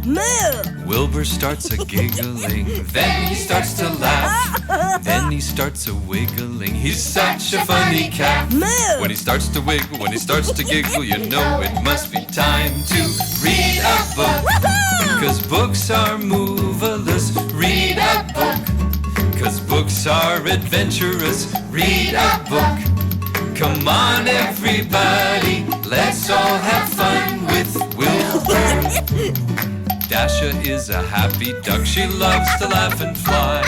Moo! Wilbur starts a giggling, then he starts to laugh, then he starts a wiggling. He's such a funny cat. Moo! When he starts to wiggle, when he starts to giggle, you know it must be time to read a book. Cause books are moveless. Read a book. Cause books are adventurous. Read a book. Come on everybody, let's all have fun with Wilbur. Dasha is a happy duck, she loves to laugh and fly.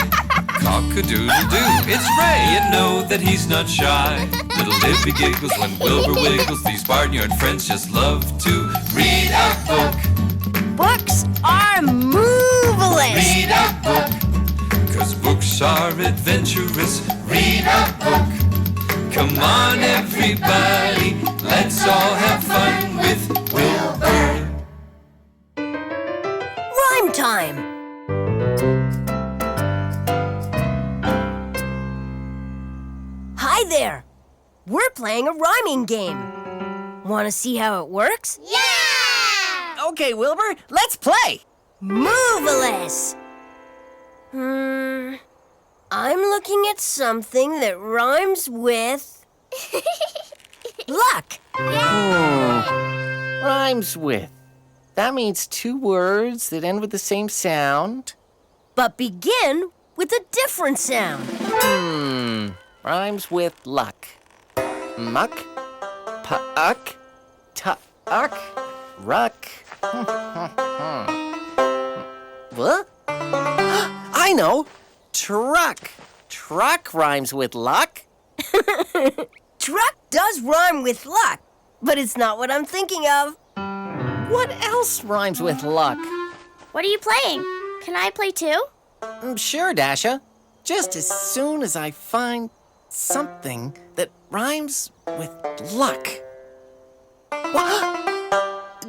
Cock-a-doodle-doo, it's Ray, and know that he's not shy. Little Libby giggles when Wilbur wiggles, these barnyard friends just love to read a book. Books are moveless. Read a book, cause books are adventurous. Read a book. Come on everybody, let's all have fun with Wilbur. Rhyme time. Hi there. We're playing a rhyming game. Want to see how it works? Yeah! Okay, Wilbur, let's play. Moveless. I'm looking at something that rhymes with luck. Rhymes with. That means two words that end with the same sound. But begin with a different sound. Rhymes with luck. Muck, puck, tuck, ruck. What? I know. Truck. Truck rhymes with luck. Truck does rhyme with luck, but it's not what I'm thinking of. What else rhymes with luck? What are you playing? Can I play too? Sure, Dasha. Just as soon as I find something that rhymes with luck.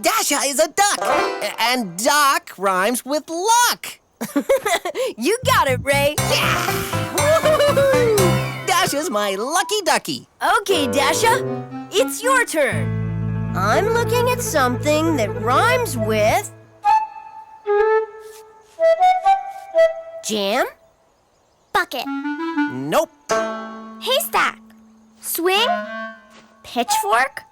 Dasha is a duck, and duck rhymes with luck. You got it, Ray. Dasha's my lucky ducky. Okay, Dasha, it's your turn. I'm looking at something that rhymes with jam, Bucket. Nope. Haystack. Swing. Pitchfork.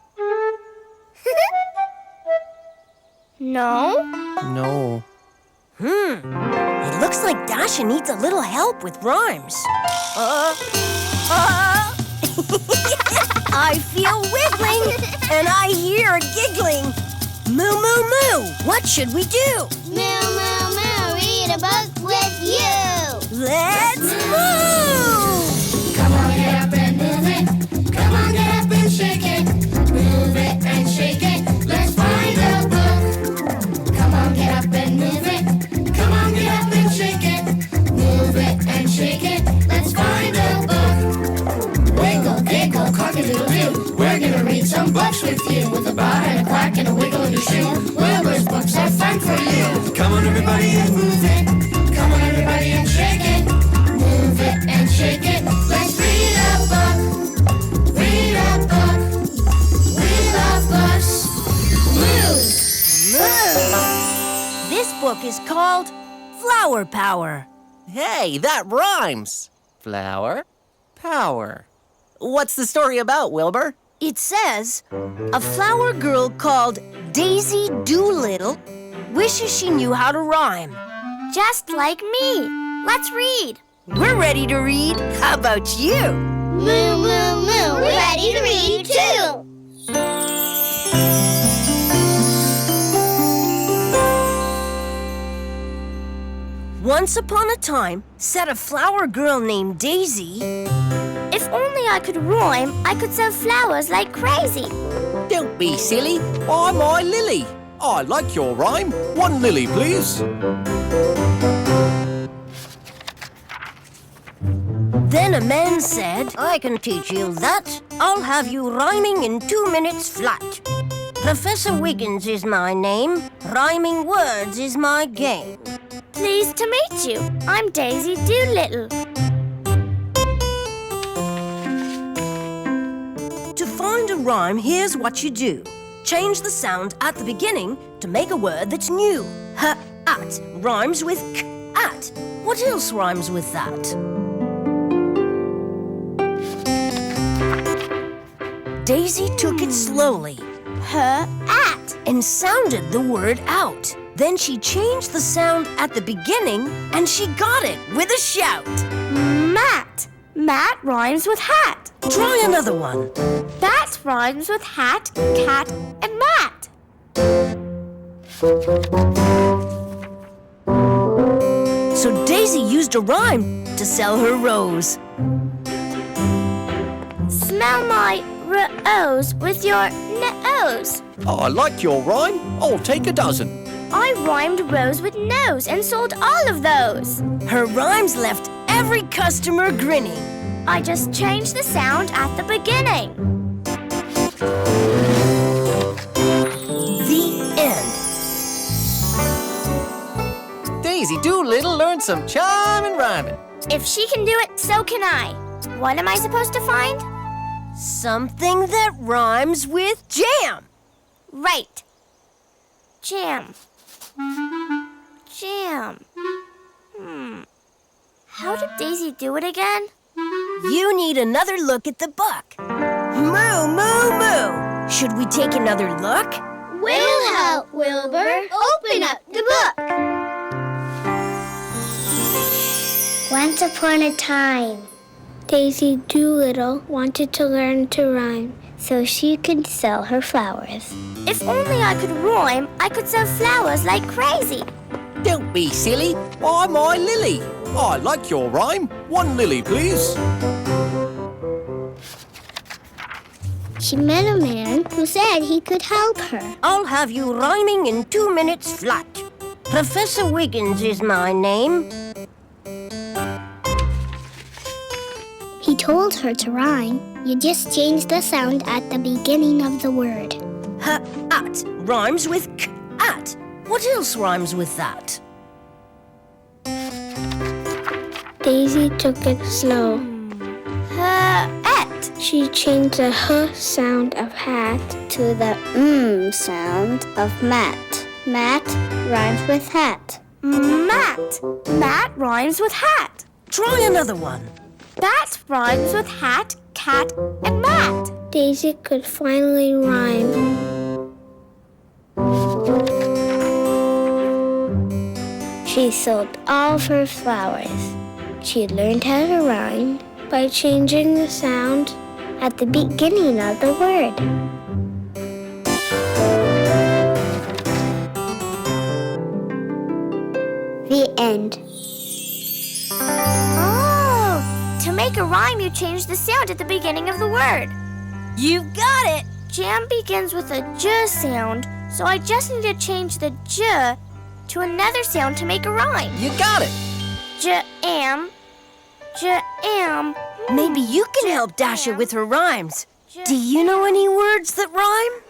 No. No. It looks like Dasha needs a little help with rhymes. I feel wiggling, and I hear giggling. Moo, moo, moo, what should we do? Moo, moo, moo, read a book with you. Let's move! Come on, get up and move it. Come on, get up and shake it. Move it and shake it. Let's find a book. Come on, get up and move it. Come on, get up and shake it. Move it and shake it. Let's find a book. Wiggle, giggle, cock-a-doodle-doo. We're gonna read some books with you. With a bow and a quack and a wiggle in your shoe. Wilbur's books are fun for you. Come on, everybody, and move it. Come on, everybody, and shake it. Move it and shake it. Let's read a book. Read a book. We love books. Move. This book is called Flower Power. Hey, that rhymes. Flower, power. What's the story about, Wilbur? It says, a flower girl called Daisy Doolittle wishes she knew how to rhyme. Just like me. Let's read. We're ready to read. How about you? Moo, moo, moo, ready to read too. Once upon a time, said a flower girl named Daisy. If only I could rhyme, I could sell flowers like crazy. Don't be silly. I'm my Lily. I like your rhyme. One lily, please. Then a man said, I can teach you that. I'll have you rhyming in 2 minutes flat. Professor Wiggins is my name. Rhyming words is my game. Pleased to meet you. I'm Daisy Doolittle. To find a rhyme, here's what you do. change the sound at the beginning to make a word that's new. At rhymes with k-at. What else rhymes with that? Daisy took it slowly. At. And sounded the word out. Then she changed the sound at the beginning and she got it with a shout. Mat. Mat rhymes with hat. Try another one. That rhymes with hat, cat, and mat. So Daisy used a rhyme to sell her rose. Smell my rose with your nose. I like your rhyme. I'll take a dozen. I rhymed rose with nose and sold all of those. Her rhymes left every customer grinning. I just changed the sound at the beginning. The end. Daisy Doolittle learned some chime and rhyming. If she can do it, so can I. What am I supposed to find? Something that rhymes with jam. Right. Jam. Jam. How did Daisy do it again? You need another look at the book. Moo, moo, moo. Should we take another look? We'll help, Wilbur. Open up the book. Once upon a time, Daisy Doolittle wanted to learn to rhyme so she could sell her flowers. If only I could rhyme, I could sell flowers like crazy. Don't be silly. Why, my lily. I like your rhyme. 1 lily, please. She met a man who said he could help her. I'll have you rhyming in 2 minutes flat. Professor Wiggins is my name. He told her to rhyme. You just change the sound at the beginning of the word. At rhymes with k-at. What else rhymes with that? Daisy took it slow. At. She changed the h sound of hat to the sound of mat. Mat rhymes with hat. Mat. Mat rhymes with hat. Try another one. That rhymes with hat, cat, and mat. Daisy could finally rhyme. She sold all of her flowers. She learned how to rhyme by changing the sound at the beginning of the word. The end. Oh, to make a rhyme, you change the sound at the beginning of the word. You got it! Jam begins with a j sound, so I just need to change the j to another sound to make a rhyme. You got it. J-am. Maybe you can help Dasha with her rhymes. Do you know any words that rhyme?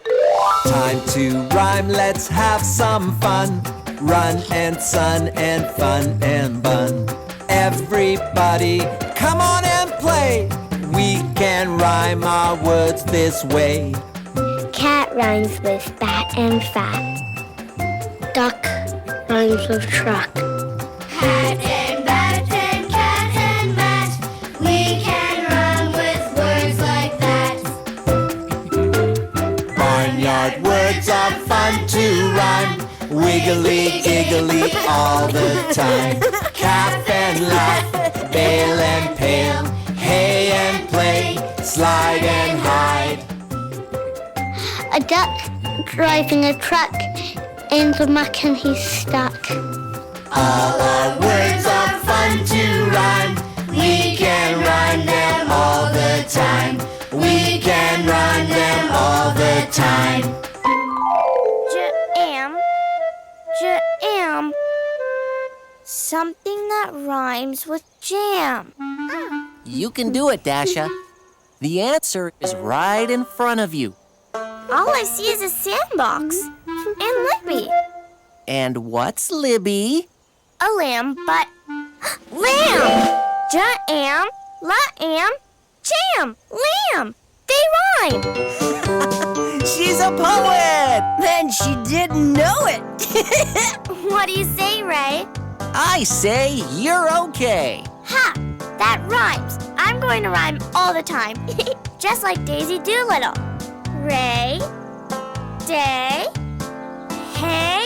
Time to rhyme, let's have some fun. Run and sun and fun and bun. Everybody, come on and play. We can rhyme our words this way. Cat rhymes with bat and fat. Duck rhymes with truck. Hat and bat and cat and mat. We can rhyme with words like that. Barnyard words are fun to rhyme. Wiggly, giggly all the time. Calf and laugh, bale and pail. Hay and play, slide and hide. A duck driving a truck in the muck and he's stuck. All our words are fun to rhyme. We can rhyme them all the time. We can rhyme them all the time. Jam. Something that rhymes with jam. You can do it, Dasha. The answer is right in front of you. All I see is a sandbox. And Libby. And what's Libby? A lamb, but... Lamb! Ja-am, la-am, jam, lamb. They rhyme. She's a poet! Then she didn't know it. What do you say, Ray? I say you're okay. Ha! That rhymes. I'm going to rhyme all the time. Just like Daisy Doolittle. Ray, day, hey,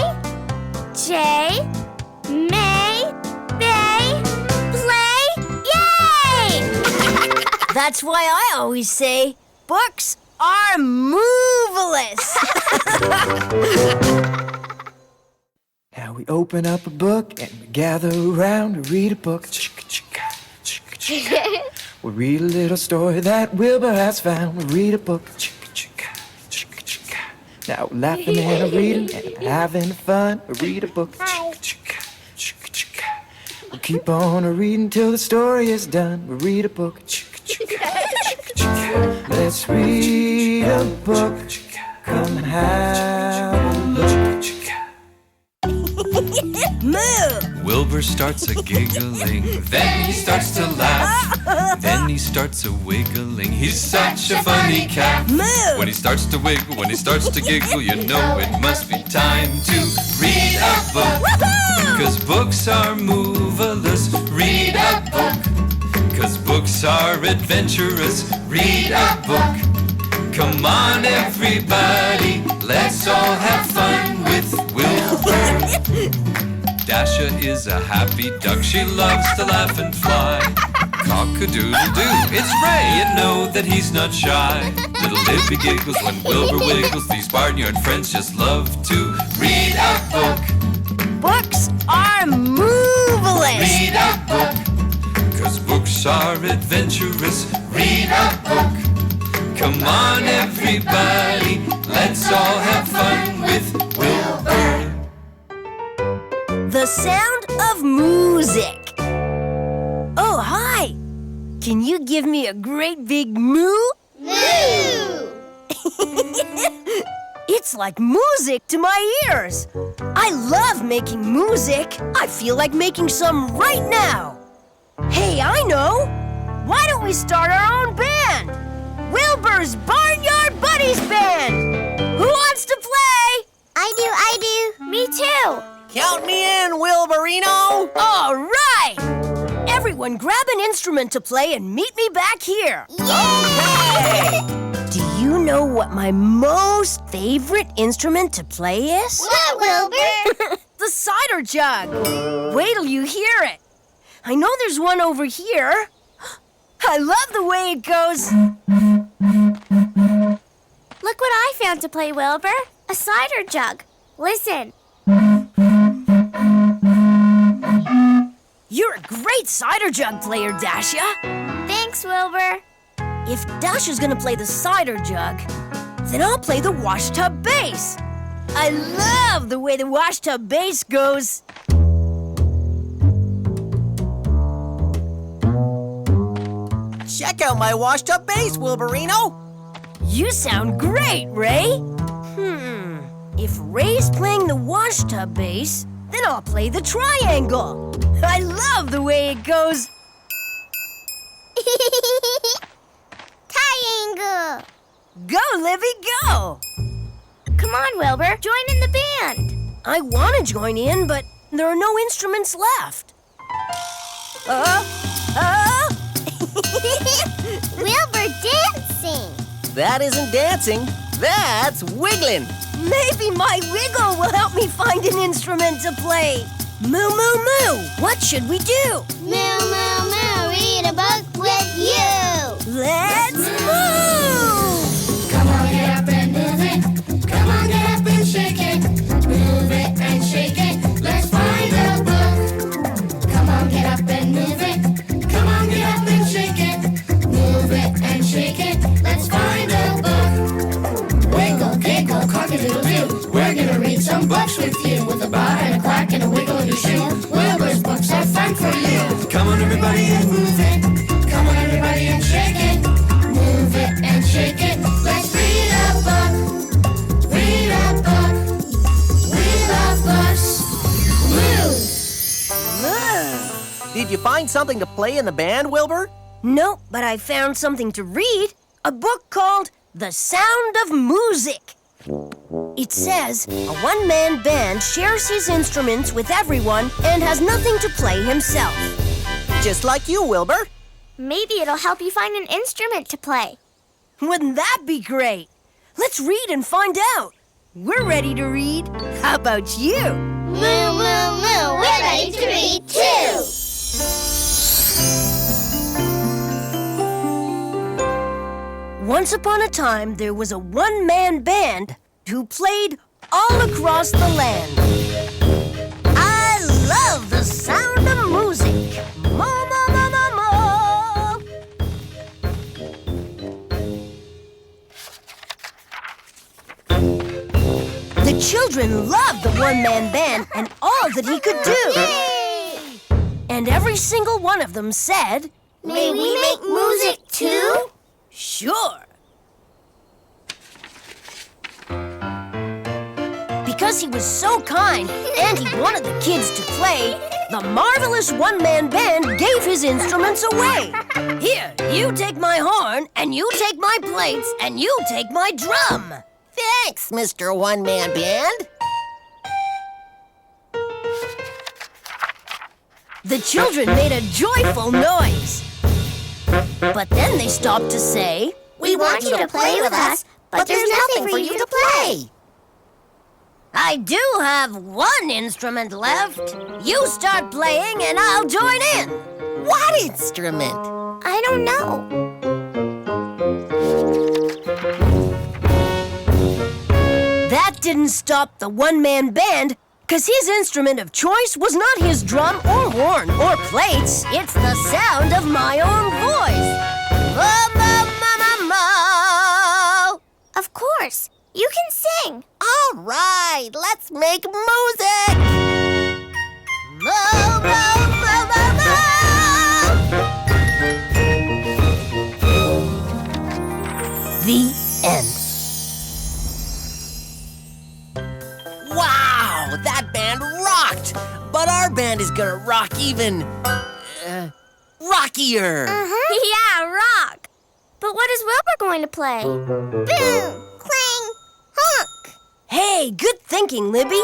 Jay, May, Bay, play, yay! That's why I always say books are moveless. Now we open up a book and we gather around to read a book. We read a little story that Wilbur has found. We read a book. Now we're laughing and reading and having fun. We read a book. We'll keep on reading till the story is done. We read a book. Let's read a book. Come and have a look. Moo! Wilbur starts a giggling, then he starts to laugh, then he starts a wiggling. He's such a funny cat. Moo! When he starts to wiggle, when he starts to giggle, you know it must be time to read a book. Cause books are moveless. Read a book. Cause books are adventurous. Read a book. Come on, everybody, let's all have fun with Wilbur. Dasha is a happy duck. She loves to laugh and fly. Cock-a-doodle-doo, it's Ray. You know that he's not shy. Little Libby giggles when Wilbur wiggles. These barnyard friends just love to read a book. Books are moveless. Read a book. Cause books are adventurous. Read a book. Come on, everybody, let's all have fun with Wilbur. The sound of music. Oh, hi. Can you give me a great big moo? Moo! It's like music to my ears. I love making music. I feel like making some right now. Hey, I know. Why don't we start our own band? Wilbur's Barnyard Buddies Band! Who wants to play? I do. Me too. Count me in, Wilburino! All right! Everyone grab an instrument to play and meet me back here. Yay! Do you know what my most favorite instrument to play is? What, Wilbur? The cider jug. Wait till you hear it. I know there's one over here. I love the way it goes. Look what I found to play, Wilbur. A cider jug. Listen. You're a great cider jug player, Dasha. Thanks, Wilbur. If Dasha's gonna play the cider jug, then I'll play the washtub bass. I love the way the washtub bass goes. Check out my washed-up bass, Wilburino. You sound great, Ray. If Ray's playing the washtub bass, then I'll play the triangle. I love the way it goes. Triangle. Go, Livy, go. Come on, Wilbur. Join in the band. I want to join in, but there are no instruments left. Wilbur dancing. That isn't dancing, that's wiggling. Maybe my wiggle will help me find an instrument to play. Moo, moo, moo. What should we do? Moo, moo, moo. Read a book with you. Let's move. Come on, get up and move it. Come on, get up and shake it. Move it and shake it. Let's find a book. Come on, get up and move it. Come on, get up and shake it. Move it and shake it. Let's find a book. Wiggle, giggle, cock-a-doodle-doo. We're gonna read some books with you. With a bar and a quack and a wiggle in your shoe. Wilbur's books are fun for you. Come on, everybody, and move it. Come on, everybody, and shake it. Move it and shake it. Let's read a book. Read a book. We love books. Move. Did you find something to play in the band, Wilbur? No, but I found something to read. A book called The Sound of Moosic. It says a one-man band shares his instruments with everyone and has nothing to play himself. Just like you, Wilbur. Maybe it'll help you find an instrument to play. Wouldn't that be great? Let's read and find out. We're ready to read. How about you? Moo, moo, moo, we're ready to read too! Once upon a time, there was a one-man band who played all across the land. I love the sound of music. Mo, mo, mo, mo, mo. The children loved the one-man band and all that he could do. Yay! And every single one of them said, May we make music too? "Sure." Because he was so kind and he wanted the kids to play, the marvelous one-man band gave his instruments away. Here, you take my horn, and you take my plates, and you take my drum. Thanks, Mr. One-Man Band. The children made a joyful noise. But then they stopped to say, We want you to play with us, but there's nothing for you to play. I do have one instrument left. You start playing and I'll join in. What instrument? I don't know. That didn't stop the one-man band, because his instrument of choice was not his drum or horn or plates. It's the sound of my own voice. Mo, mo, mo, mo, mo. Of course. You can sing. All right, let's make music. Mo, mo, mo, mo, mo. The end. Wow, that band rocked! But our band is gonna rock even... rockier! Yeah, rock. But what is Wilbur going to play? Boom, clang, honk. Hey, good thinking, Libby.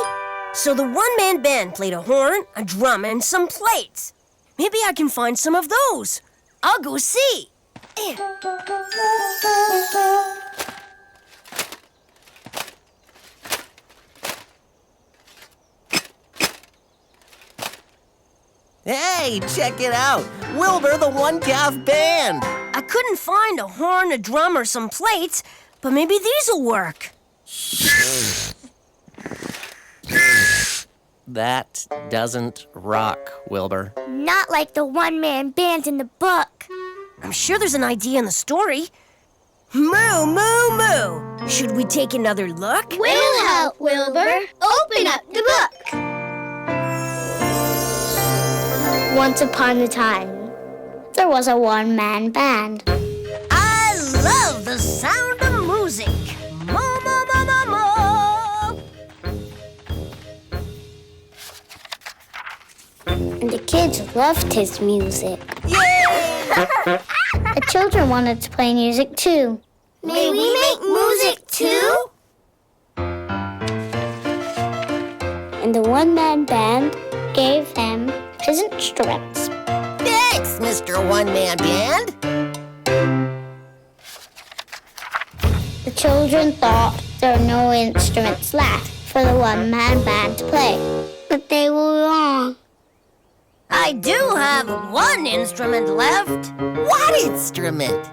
So the one-man band played a horn, a drum, and some plates. Maybe I can find some of those. I'll go see. Hey, check it out! Wilbur, the one-calf band! I couldn't find a horn, a drum, or some plates, but maybe these'll work. That doesn't rock, Wilbur. Not like the one-man band in the book. I'm sure there's an idea in the story. Moo, moo, moo. Should we take another look? We'll help, Wilbur. Open up the book. Once upon a time, there was a one-man band. I love the sound of music. Mo, mo, mo, mo, mo. And the kids loved his music. Yay! The children wanted to play music too. May we make music too? And the one-man band gave them his instruments. Thanks, Mr. One-Man Band! The children thought there were no instruments left for the one-man band to play. But they were wrong. I do have one instrument left. What instrument?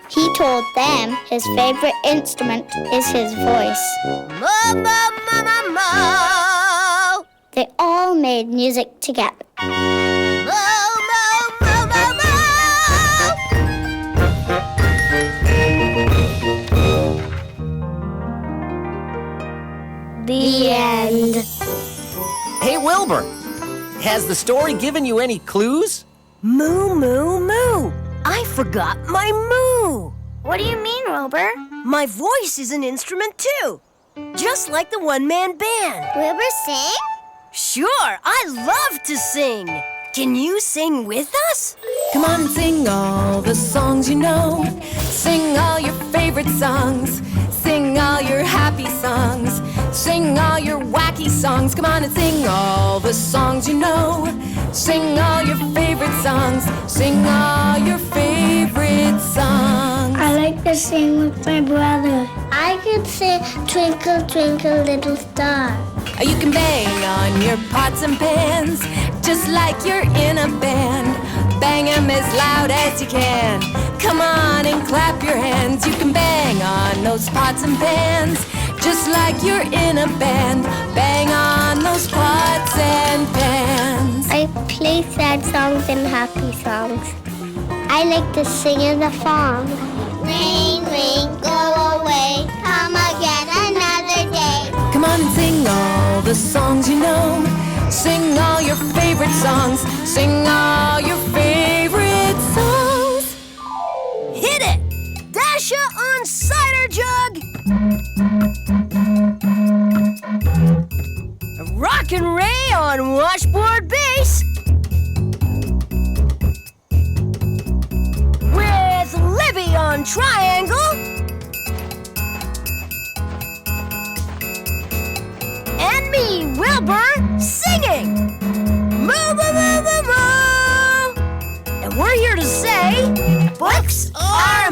He told them his favorite instrument is his voice. Mo, mo, mo, mo, mo. They all made music together. Mo, mo, mo, mo, mo. The end. Hey, Wilbur! Has the story given you any clues? Moo, moo, moo. I forgot my moo. What do you mean, Wilbur? My voice is an instrument too. Just like the one-man band. Wilbur sing? Sure, I love to sing. Can you sing with us? Come on and sing all the songs you know. Sing all your favorite songs. Sing all your happy songs. Sing all your wacky songs. Come on and sing all the songs you know. Sing all your favorite songs. Sing all your favorite songs. I like to sing with my brother. I could sing Twinkle, Twinkle, Little Star. You can bang on your pots and pans, just like you're in a band. Bang 'em as loud as you can. Come on and clap your hands. You can bang on those pots and pans, just like you're in a band. Bang on those pots and pans. I play sad songs and happy songs. I like to sing in the farm. Rain, rain, go away. Come again another day. Come on and sing all the songs you know. Sing all your favorite songs. Sing all your favorite songs. Hit it! Dasha on cider jug! Rockin' Ray on washboard bass! With Libby on triangle! And me, Wilbur, singing! Moo, moo, moo, moo, moo! And we're here to say, books are